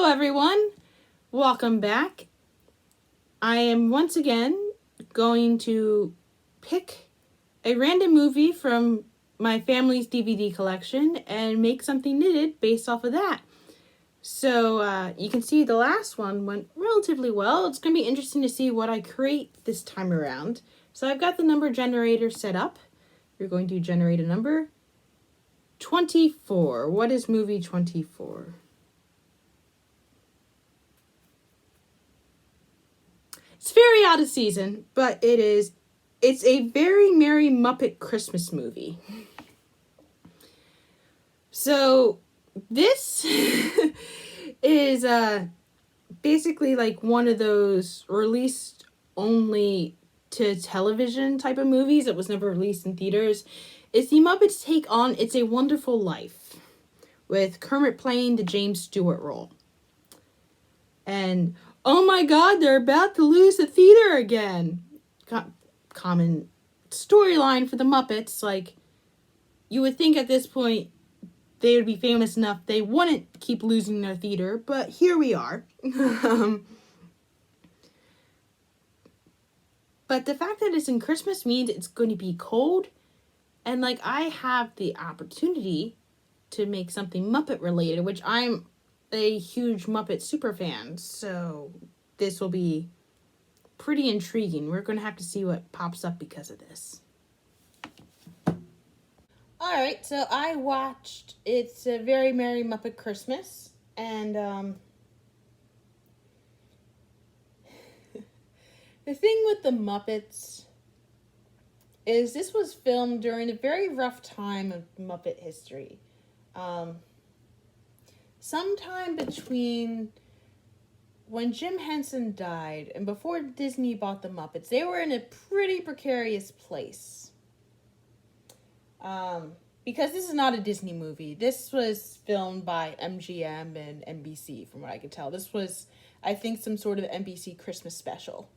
everyone. Welcome back. I am once again going to pick a random movie from my family's DVD collection and make something knitted based off of that. So you can see the last one went relatively well. It's going to be interesting to see what I create this time around. So I've got the number generator set up. You're going to generate a number. 24. What is movie 24? It's very out of season, but it's a very Merry Muppet Christmas movie. So this is basically like one of those released only to television type of movies that was never released in theaters. It's the Muppets' take on It's a Wonderful Life, with Kermit playing the James Stewart role. And oh my God, they're about to lose the theater again. Common storyline for the Muppets. Like, you would think at this point they would be famous enough they wouldn't keep losing their theater, but here we are. But the fact that it's in Christmas means it's going to be cold, and like I have the opportunity to make something Muppet related, which I'm a huge Muppet super fan, so this will be pretty intriguing. We're going to have to see what pops up because of this. Alright, so I watched It's a Very Merry Muppet Christmas, and the thing with the Muppets is this was filmed during a very rough time of Muppet history. Sometime between when Jim Henson died and before Disney bought the Muppets, they were in a pretty precarious place. Because this is not a Disney movie. This was filmed by MGM and NBC, from what I could tell. This was, I think, some sort of NBC Christmas special.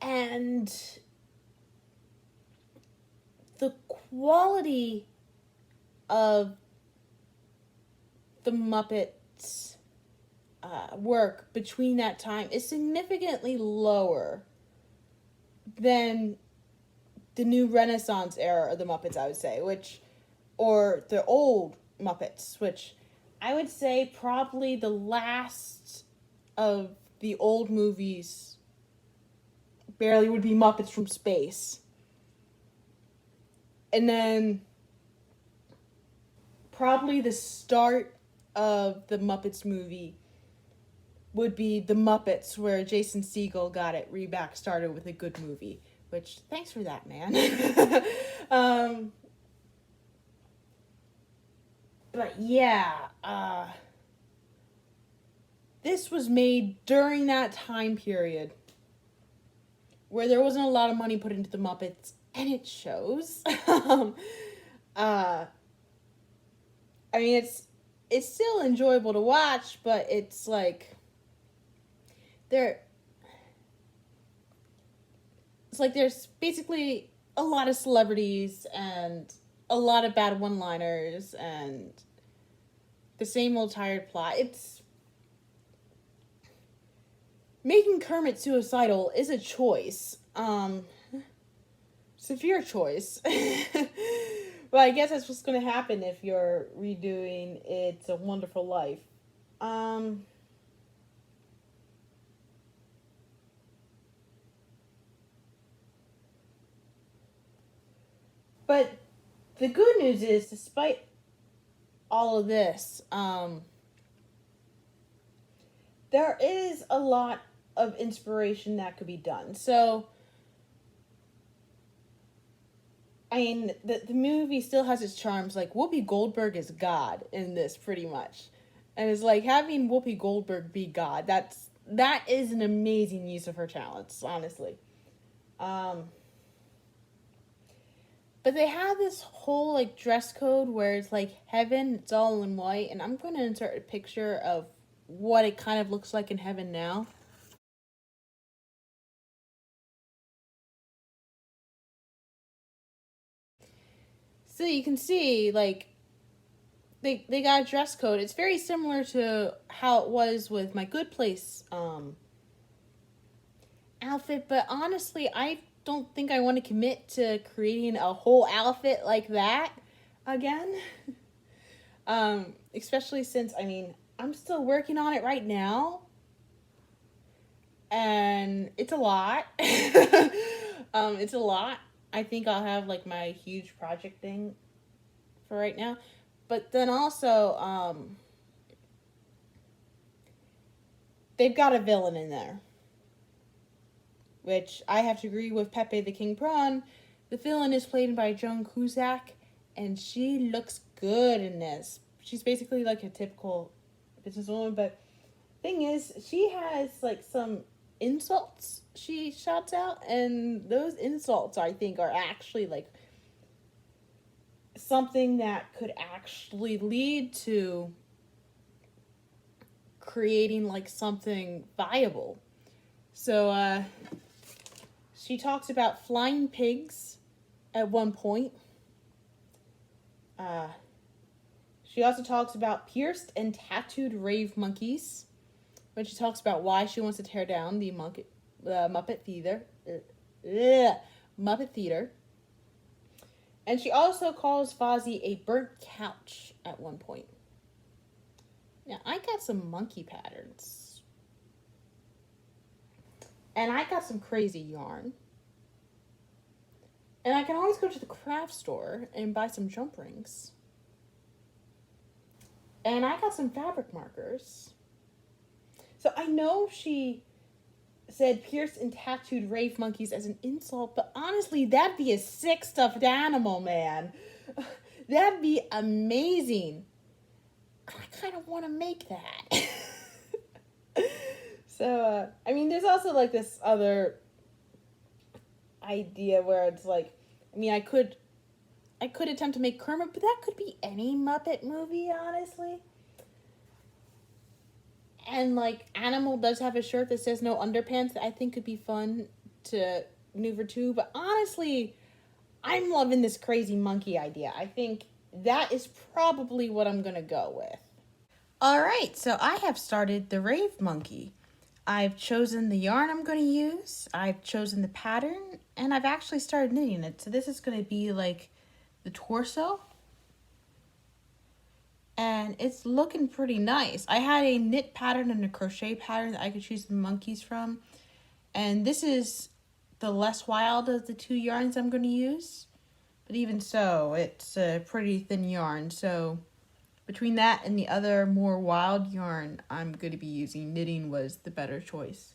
And the quality of the Muppets' work between that time is significantly lower than the new Renaissance era of the Muppets, I would say, or the old Muppets, which I would say probably the last of the old movies barely would be Muppets from Space. And then probably the start of the Muppets movie would be The Muppets, where Jason Segel got it back started with a good movie. Which, thanks for that, man. But yeah, this was made during that time period where there wasn't a lot of money put into the Muppets, and it shows. I mean, it's still enjoyable to watch, but it's like there's basically a lot of celebrities and a lot of bad one-liners and the same old tired plot. It's making Kermit suicidal is a choice. Severe choice. Well, I guess that's what's going to happen if you're redoing It's a Wonderful Life. But the good news is, despite all of this, there is a lot of inspiration that could be done. So, I mean, the movie still has its charms. Like, Whoopi Goldberg is God in this, pretty much. And it's like, having Whoopi Goldberg be God, that is an amazing use of her talents, honestly. But they have this whole, like, dress code where it's, like, heaven, it's all in white. And I'm going to insert a picture of what it kind of looks like in heaven now. So you can see, like, they got a dress code. It's very similar to how it was with my Good Place outfit, but honestly, I don't think I want to commit to creating a whole outfit like that again. Especially since, I mean, I'm still working on it right now, and it's a lot. It's a lot. I think I'll have like my huge project thing for right now, but then also, they've got a villain in there, which I have to agree with Pepe the King Prawn. The villain is played by Joan Cusack, and she looks good in this. She's basically like a typical businesswoman, but thing is, she has like some insults she shouts out, and those insults, I think, are actually like something that could actually lead to creating like something viable. So she talks about flying pigs at one point. She also talks about pierced and tattooed rave monkeys, when she talks about why she wants to tear down the Muppet Theater. Muppet Theater. And she also calls Fozzie a burnt couch at one point. Now, I got some monkey patterns. And I got some crazy yarn. And I can always go to the craft store and buy some jump rings. And I got some fabric markers. So I know she said pierced and tattooed rave monkeys as an insult, but honestly, that'd be a sick stuffed animal, man. That'd be amazing. I kind of want to make that. So, I mean, there's also like this other idea where it's like, I mean, I could attempt to make Kermit, but that could be any Muppet movie, honestly. And like Animal does have a shirt that says no underpants that I think could be fun to maneuver to. But honestly, I'm loving this crazy monkey idea. I think that is probably what I'm going to go with. All right, so I have started the Rave Monkey. I've chosen the yarn I'm going to use. I've chosen the pattern, and I've actually started knitting it. So this is going to be like the torso. And it's looking pretty nice. I had a knit pattern and a crochet pattern that I could choose the monkeys from. And this is the less wild of the two yarns I'm going to use. But even so, it's a pretty thin yarn. So between that and the other more wild yarn I'm going to be using, knitting was the better choice.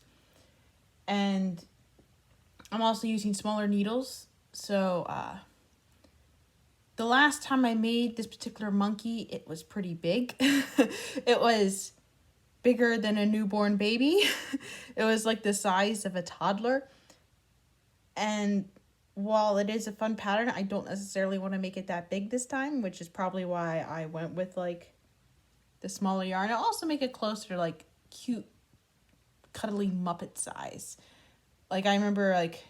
And I'm also using smaller needles. So the last time I made this particular monkey, it was pretty big. It was bigger than a newborn baby. It was like the size of a toddler. And while it is a fun pattern, I don't necessarily want to make it that big this time, which is probably why I went with like the smaller yarn. I'll also make it closer to like cute, cuddly Muppet size. Like I remember like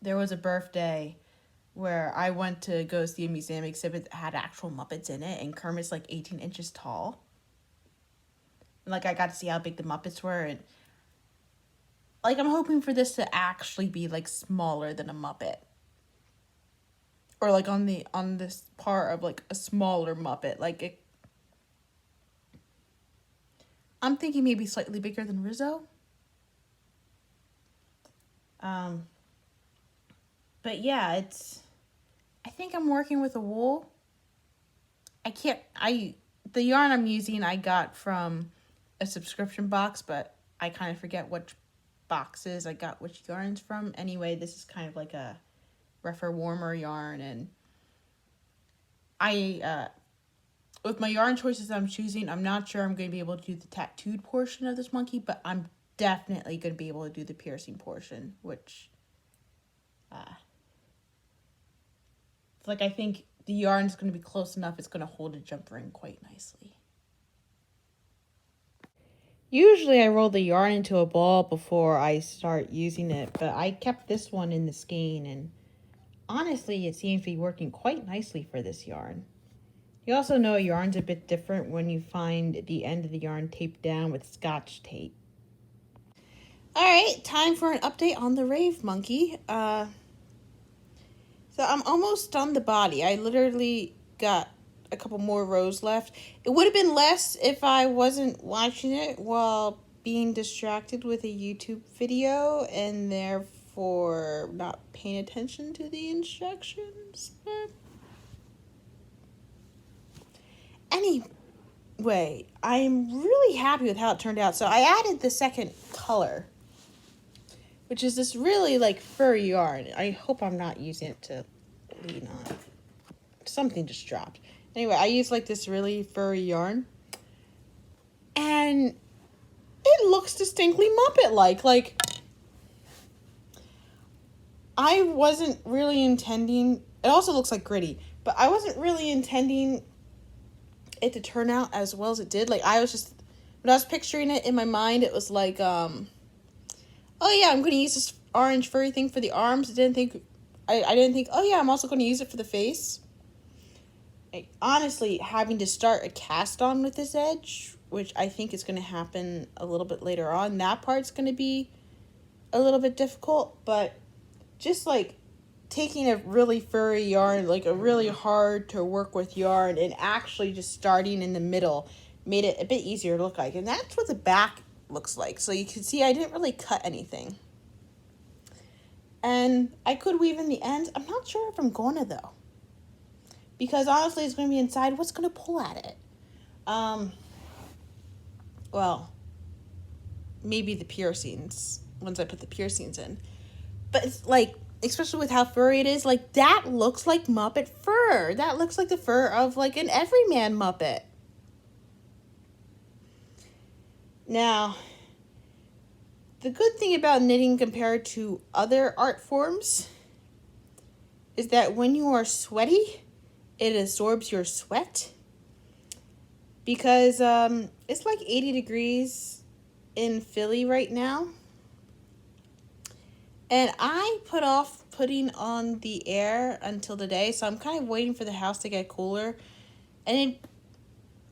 there was a birthday where I went to go see a museum exhibit that had actual Muppets in it, and Kermit's like 18 inches tall. And like I got to see how big the Muppets were, and like I'm hoping for this to actually be like smaller than a Muppet. Or like on this part of like a smaller Muppet. Like it, I'm thinking maybe slightly bigger than Rizzo. But yeah, I think I'm working with a wool. The yarn I'm using I got from a subscription box, but I kind of forget which boxes I got which yarns from. Anyway, this is kind of like a rougher, warmer yarn, and with my yarn choices I'm choosing, I'm not sure I'm going to be able to do the tattooed portion of this monkey, but I'm definitely going to be able to do the piercing portion, which it's like I think the yarn is going to be close enough. It's going to hold a jump ring quite nicely. Usually I roll the yarn into a ball before I start using it, but I kept this one in the skein, and honestly it seems to be working quite nicely for this yarn. You also know yarn's a bit different when you find the end of the yarn taped down with Scotch tape. Alright, time for an update on the Rave Monkey. So I'm almost done the body. I literally got a couple more rows left. It would have been less if I wasn't watching it while being distracted with a YouTube video and therefore not paying attention to the instructions. Anyway, I'm really happy with how it turned out. So I added the second color, which is this really like furry yarn. I hope I'm not using it to lean on. Something just dropped. Anyway, I use like this really furry yarn. And it looks distinctly Muppet-like. Like, I wasn't really intending... It also looks like gritty. But I wasn't really intending it to turn out as well as it did. Like, I was just... When I was picturing it in my mind, it was like, oh yeah, I'm going to use this orange furry thing for the arms. I didn't think, oh yeah, I'm also going to use it for the face. Honestly, having to start a cast on with this edge, which I think is going to happen a little bit later on, that part's going to be a little bit difficult, but just like taking a really furry yarn, like a really hard to work with yarn, and actually just starting in the middle made it a bit easier to look like. And that's what the back looks like. So you can see I didn't really cut anything. And I could weave in the ends. I'm not sure if I'm going to, though. Because honestly, it's going to be inside. What's going to pull at it? Well, maybe the piercings, once I put the piercings in. But it's like, especially with how furry it is, like that looks like Muppet fur. That looks like the fur of like an everyman Muppet. Now, the good thing about knitting compared to other art forms is that when you are sweaty, it absorbs your sweat. Because it's like 80 degrees in Philly right now. And I put off putting on the air until today, so I'm kind of waiting for the house to get cooler. And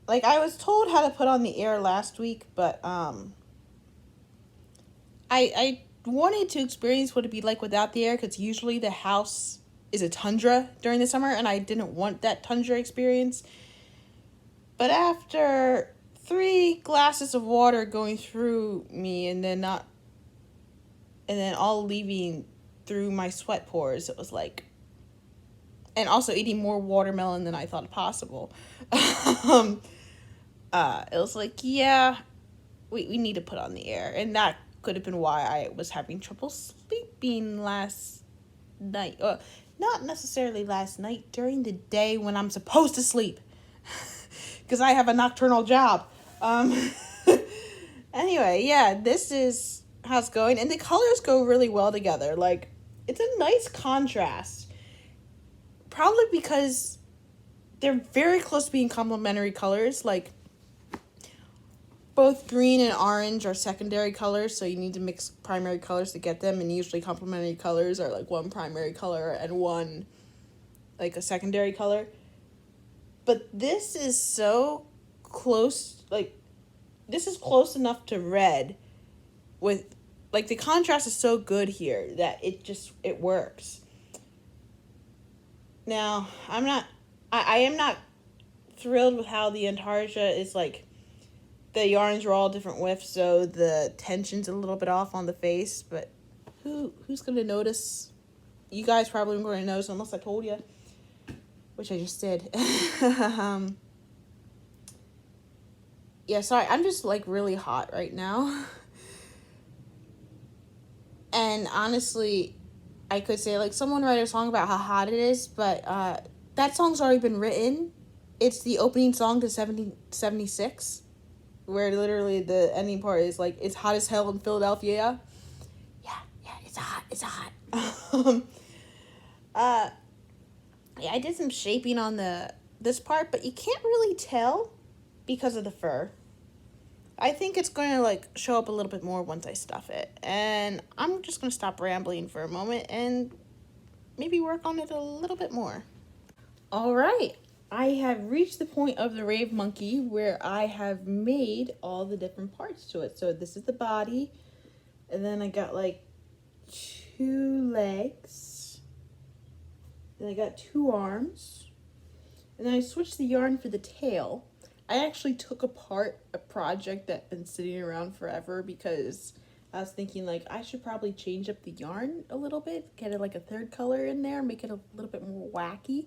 like I was told how to put on the air last week, but I wanted to experience what it'd be like without the air, because usually the house is a tundra during the summer, and I didn't want that tundra experience. But after 3 glasses of water going through me and then all leaving through my sweat pores, it was like, and also eating more watermelon than I thought possible. It was like, yeah, we need to put on the air. And that could have been why I was having trouble sleeping last night. Not necessarily last night, during the day when I'm supposed to sleep. Because I have a nocturnal job. Anyway, yeah, this is how it's going. And the colors go really well together. Like, it's a nice contrast. Probably because they're very close to being complementary colors. Like, both green and orange are secondary colors, so you need to mix primary colors to get them. And usually complementary colors are like one primary color and one, like, a secondary color. But this is so close, like, this is close enough to red with, like, the contrast is so good here that it works. Now, I am not thrilled with how the Antarctica is, like, the yarns are all different widths, so the tension's a little bit off on the face, but who's going to notice? You guys probably aren't going to notice unless I told you, which I just did. Yeah, sorry, I'm just, like, really hot right now. And honestly, I could say, like, someone write a song about how hot it is, but that song's already been written. It's the opening song to 76, where literally the ending part is, like, it's hot as hell in Philadelphia. Yeah, it's hot. Yeah, I did some shaping on this part, but you can't really tell because of the fur. I think it's going to, like, show up a little bit more once I stuff it. And I'm just going to stop rambling for a moment and maybe work on it a little bit more. All right. I have reached the point of the Rave Monkey where I have made all the different parts to it. So this is the body, and then I got like 2 legs, then I got 2 arms, and then I switched the yarn for the tail. I actually took apart a project that been sitting around forever because I was thinking like I should probably change up the yarn a little bit, get it like a 3rd color in there, make it a little bit more wacky.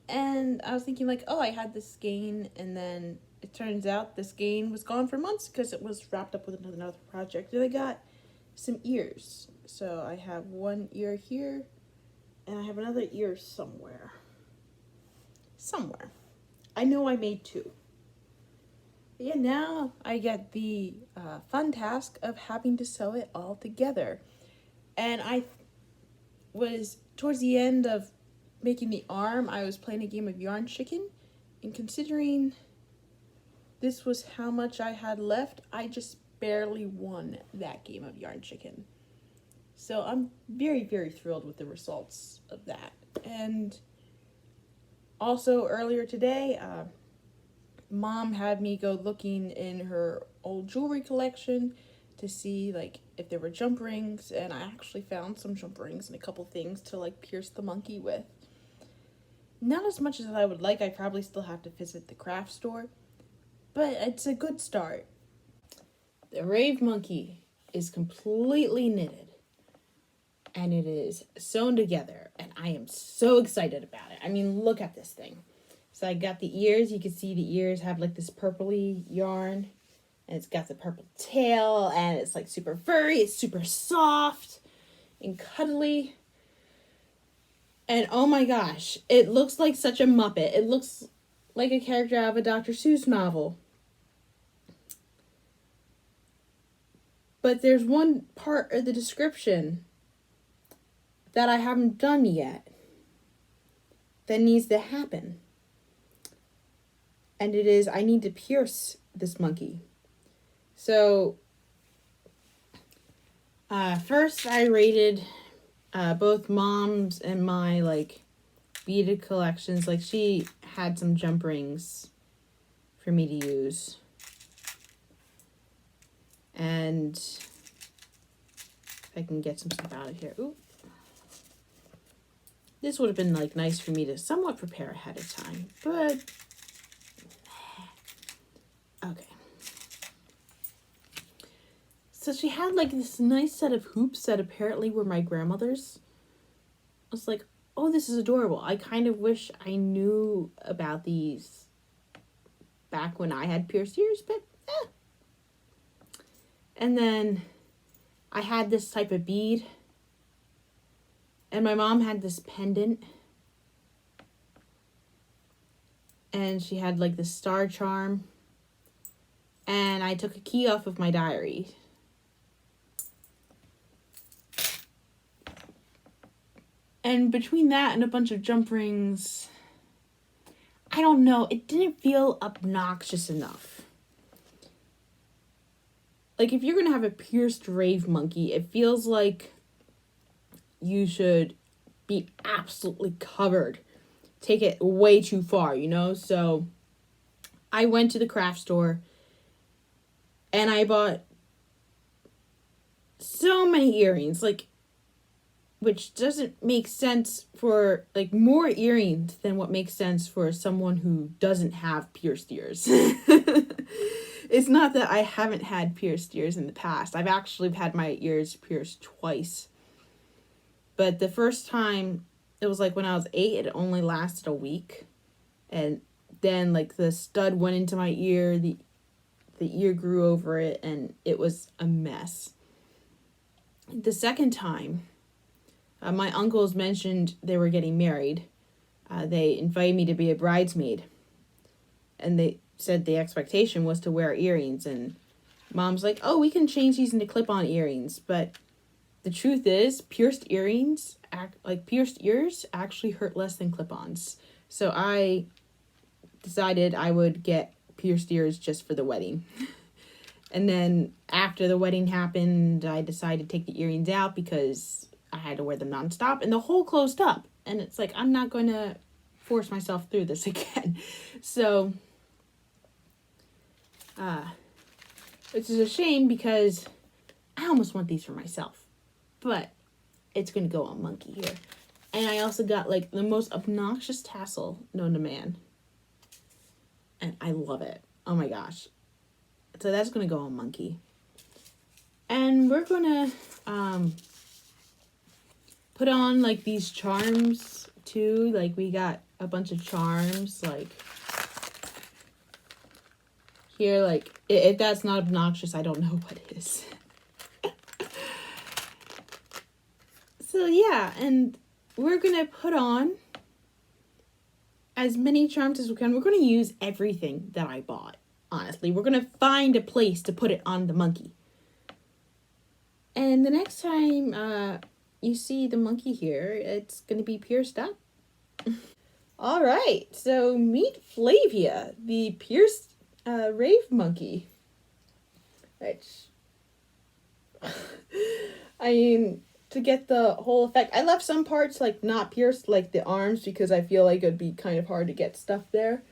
And I was thinking like, oh, I had this skein, and then it turns out the skein was gone for months because it was wrapped up with another project. And I got some ears. So I have 1 ear here, and I have another ear somewhere. I know I made 2. But yeah, now I get the fun task of having to sew it all together. And I was, towards the end of making the arm, I was playing a game of Yarn Chicken. And considering this was how much I had left, I just barely won that game of Yarn Chicken. So I'm very, very thrilled with the results of that. And also earlier today, Mom had me go looking in her old jewelry collection to see like if there were jump rings, and I actually found some jump rings and a couple things to like pierce the monkey with. Not as much as I would like. I probably still have to visit the craft store, but it's a good start. The Rave Monkey is completely knitted, and it is sewn together, and I am so excited about it. I mean, look at this thing. So I got the ears. You can see the ears have like this purpley yarn, and it's got the purple tail, and it's like super furry. It's super soft and cuddly. And oh my gosh, it looks like such a Muppet. It looks like a character out of a Dr. Seuss novel. But there's one part of the description that I haven't done yet that needs to happen. And it is, I need to pierce this monkey. So, first I rated both Mom's and my, like, beaded collections. Like, she had some jump rings for me to use. And if I can get some stuff out of here. Ooh. This would have been, like, nice for me to somewhat prepare ahead of time. But, okay. So she had, like, this nice set of hoops that apparently were my grandmother's. I was like, oh, this is adorable. I kind of wish I knew about these back when I had pierced ears, but And then I had this type of bead. And my mom had this pendant. And she had, like, this star charm. And I took a key off of my diary. And between that and a bunch of jump rings, I don't know, it didn't feel obnoxious enough. Like, if you're going to have a pierced Rave Monkey, it feels like you should be absolutely covered. Take it way too far, you know? So, I went to the craft store, and I bought so many earrings, like, which doesn't make sense for, like, more earrings than what makes sense for someone who doesn't have pierced ears. It's not that I haven't had pierced ears in the past. I've actually had my ears pierced twice. But the first time, it was like when I was 8, it only lasted a week. And then, like, the stud went into my ear, the ear grew over it, and it was a mess. The second time, my uncles mentioned they were getting married. They invited me to be a bridesmaid. And they said the expectation was to wear earrings. And Mom's like, oh, we can change these into clip-on earrings. But the truth is, pierced ears actually hurt less than clip-ons. So I decided I would get pierced ears just for the wedding. And then after the wedding happened, I decided to take the earrings out because I had to wear them nonstop, and the hole closed up. And it's like, I'm not going to force myself through this again. So, which is a shame because I almost want these for myself. But it's going to go on Monkey here. And I also got like the most obnoxious tassel known to man. And I love it. Oh my gosh. So that's going to go on Monkey. And we're going to put on like these charms too. Like we got a bunch of charms like here. Like if that's not obnoxious, I don't know what is. So yeah, and we're going to put on as many charms as we can. We're going to use everything that I bought, honestly. We're going to find a place to put it on the monkey. And the next time you see the monkey here, it's going to be pierced up. All right, so meet Flavia, the pierced Rave Monkey. Which, I mean, to get the whole effect, I left some parts like not pierced, like the arms, because I feel like it'd be kind of hard to get stuff there.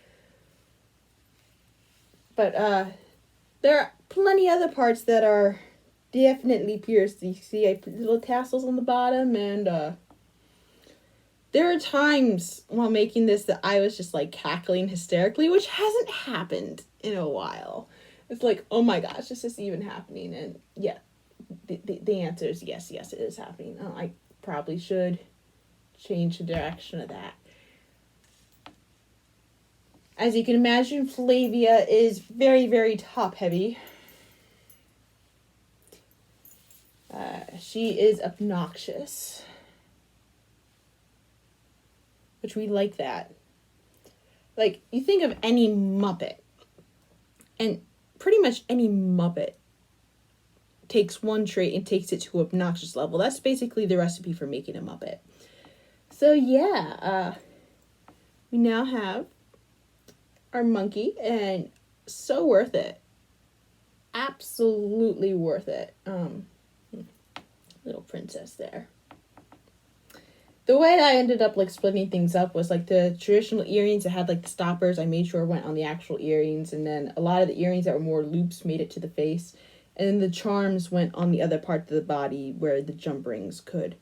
But there are plenty other parts that are definitely pierced. You see I put little tassels on the bottom, and there are times while making this that I was just like cackling hysterically, which hasn't happened in a while. It's like, oh my gosh, is this even happening? And yeah, the answer is yes, it is happening. I probably should change the direction of that. As you can imagine, Flavia is very, very top heavy. She is obnoxious, which we like that. Like, you think of any Muppet, and pretty much any Muppet takes one trait and takes it to an obnoxious level. That's basically the recipe for making a Muppet. So yeah, we now have our monkey, and so worth it. Absolutely worth it. Little princess there. The way I ended up like splitting things up was like the traditional earrings that had like the stoppers, I made sure went on the actual earrings, and then a lot of the earrings that were more loops made it to the face, and then the charms went on the other part of the body where the jump rings could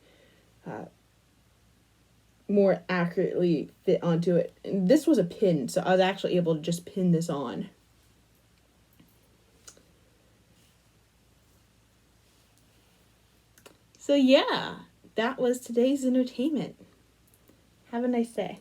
more accurately fit onto it. And this was a pin, so I was actually able to just pin this on. So yeah, that was today's entertainment. Have a nice day.